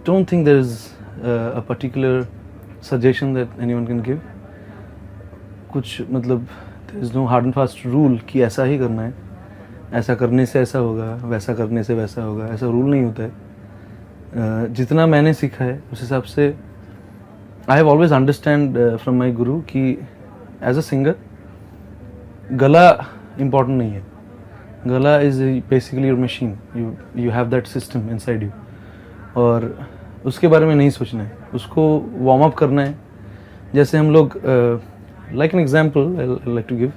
don't think there is a particular suggestion that anyone can give. कुछ मतलब there is no hard and fast rule कि ऐसा ही करना है, ऐसा करने से ऐसा होगा, वैसा करने से वैसा होगा, ऐसा रूल नहीं होता है. जितना मैंने सीखा है उस हिसाब से I have always understand from my guru कि as a singer गला important नहीं है. गला is basically your machine. You have that system inside you. और उसके बारे में नहीं सोचना है, उसको वार्म अप करना है. जैसे हम लोग like an example I like to give,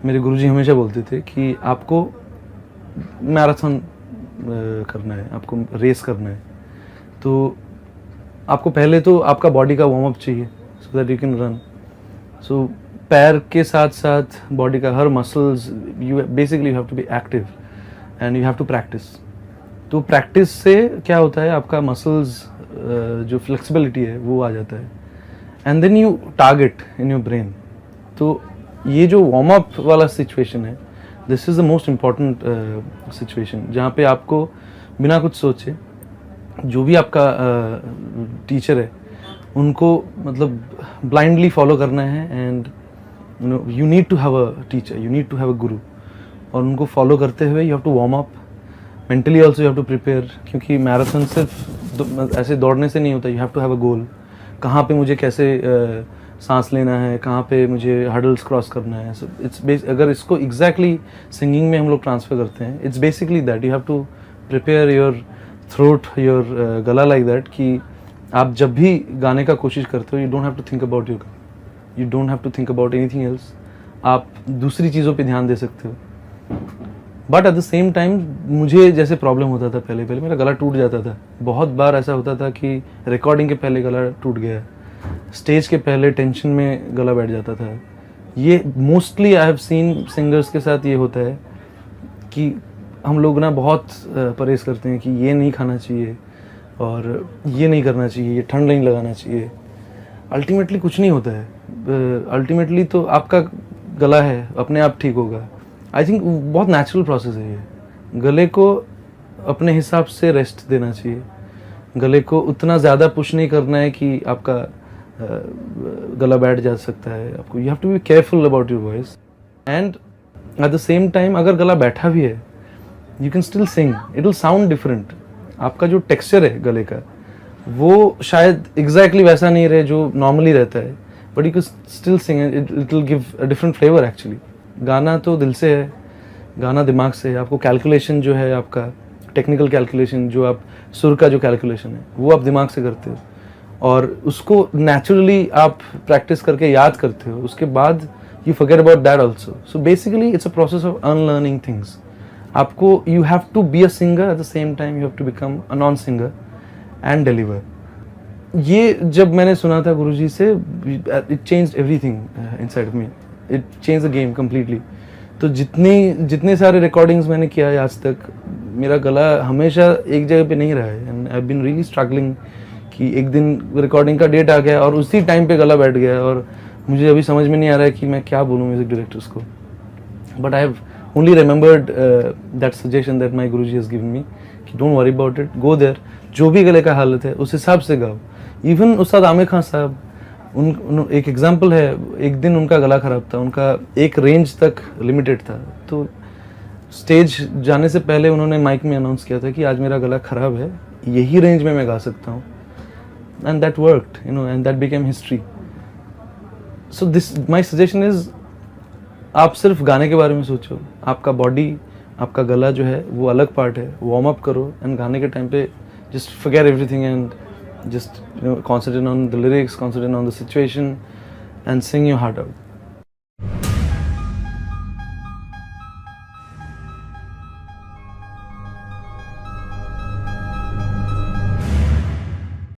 मेरे गुरुजी हमेशा बोलते थे कि आपको मैराथन करना है, आपको रेस करना है, तो आपको पहले तो आपका बॉडी का वार्म अप चाहिए so that you can run. So पैर के साथ साथ बॉडी का हर muscles, you basically you have to be active and you have to practice. तो प्रैक्टिस से क्या होता है, आपका मसल्स जो फ्लेक्सिबिलिटी है वो आ जाता है and then you target in your brain. तो ये जो वार्म अप वाला सिचुएशन है, this is the most important situation जहाँ पे आपको बिना कुछ सोचे जो भी आपका टीचर है उनको मतलब ब्लाइंडली फॉलो करना है. And you need to have a teacher, you need to have a guru, और उनको फॉलो करते हुए you have to warm up. Mentally also you have to prepare, क्योंकि मैराथन सिर्फ ऐसे दौड़ने से नहीं होता. You have to have a goal. कहाँ पे मुझे कैसे सांस लेना है, कहाँ पे मुझे हर्डल्स क्रॉस करना है. So it's अगर इसको exactly सिंगिंग में हम लोग ट्रांसफर करते हैं, it's basically that you have to prepare your throat, your गला like that कि आप जब भी गाने का कोशिश करते हो you don't have to think about your, you don't have to think about anything else. आप दूसरी चीज़ों पे ध्यान दे सकते हो. But at the same time मुझे जैसे प्रॉब्लम होता था, पहले मेरा गला टूट जाता था. बहुत बार ऐसा होता था कि रिकॉर्डिंग के पहले गला टूट गया, स्टेज के पहले टेंशन में गला बैठ जाता था. ये mostly I have seen singers के साथ ये होता है कि हम लोग ना बहुत परहेज़ करते हैं कि ये नहीं खाना चाहिए और ये नहीं करना चाहिए, ये ठंड नहीं लगाना चाहिए. अल्टीमेटली कुछ नहीं होता है. अल्टीमेटली तो आपका गला है, अपने आप ठीक होगा. आई थिंक बहुत नेचुरल प्रोसेस है ये. गले को अपने हिसाब से रेस्ट देना चाहिए. गले को उतना ज़्यादा पुश नहीं करना है कि आपका गला बैठ जा सकता है. आपको you have to be careful about your voice. And at the same time अगर गला बैठा भी है, you can still sing, it will sound different. आपका जो टेक्सचर है गले का वो शायद एग्जैक्टली वैसा नहीं रहे जो नॉर्मली रहता है, but you can still sing, it will give a different flavour actually. गाना तो दिल से है, गाना दिमाग से है. आपको कैलकुलेशन जो है, आपका टेक्निकल कैलकुलेशन, जो आप सुर का जो कैलकुलेशन है वो आप दिमाग से करते हो और उसको नेचुरली आप प्रैक्टिस करके याद करते हो. उसके बाद you forget about that also. So basically it's a process of unlearning things. आपको you have to be a singer, at the same time you have to become a non singer and deliver. ये जब मैंने सुना था गुरुजी से, it changed everything inside of me. It change the game completely. तो जितने सारे रिकॉर्डिंग्स मैंने किया है आज तक, मेरा गला हमेशा एक जगह पे नहीं रहा है. And I have been really struggling कि एक दिन रिकॉर्डिंग का डेट आ गया और उसी टाइम पे गला बैठ गया और मुझे अभी समझ में नहीं आ रहा है कि मैं क्या बोलूँ म्यूजिक डायरेक्टर्स को. But I have only remembered that suggestion that my guruji has given me कि don't worry about it, go there. जो भी गले का हालत है उस हिसाब से गाओ. इवन उस्ताद आमिर खान साहब, एक एग्जाम्पल है. एक दिन उनका गला ख़राब था, उनका एक रेंज तक लिमिटेड था. तो स्टेज जाने से पहले उन्होंने माइक में अनाउंस किया था कि आज मेरा गला ख़राब है, यही रेंज में मैं गा सकता हूँ. And that worked, and that became history. So this my suggestion is, आप सिर्फ गाने के बारे में सोचो. आपका बॉडी, आपका गला जो है वो अलग पार्ट है. वार्म अप करो एंड गाने के टाइम पे just forget everything and just concentrate on the lyrics, concentrate on the situation and sing your heart out.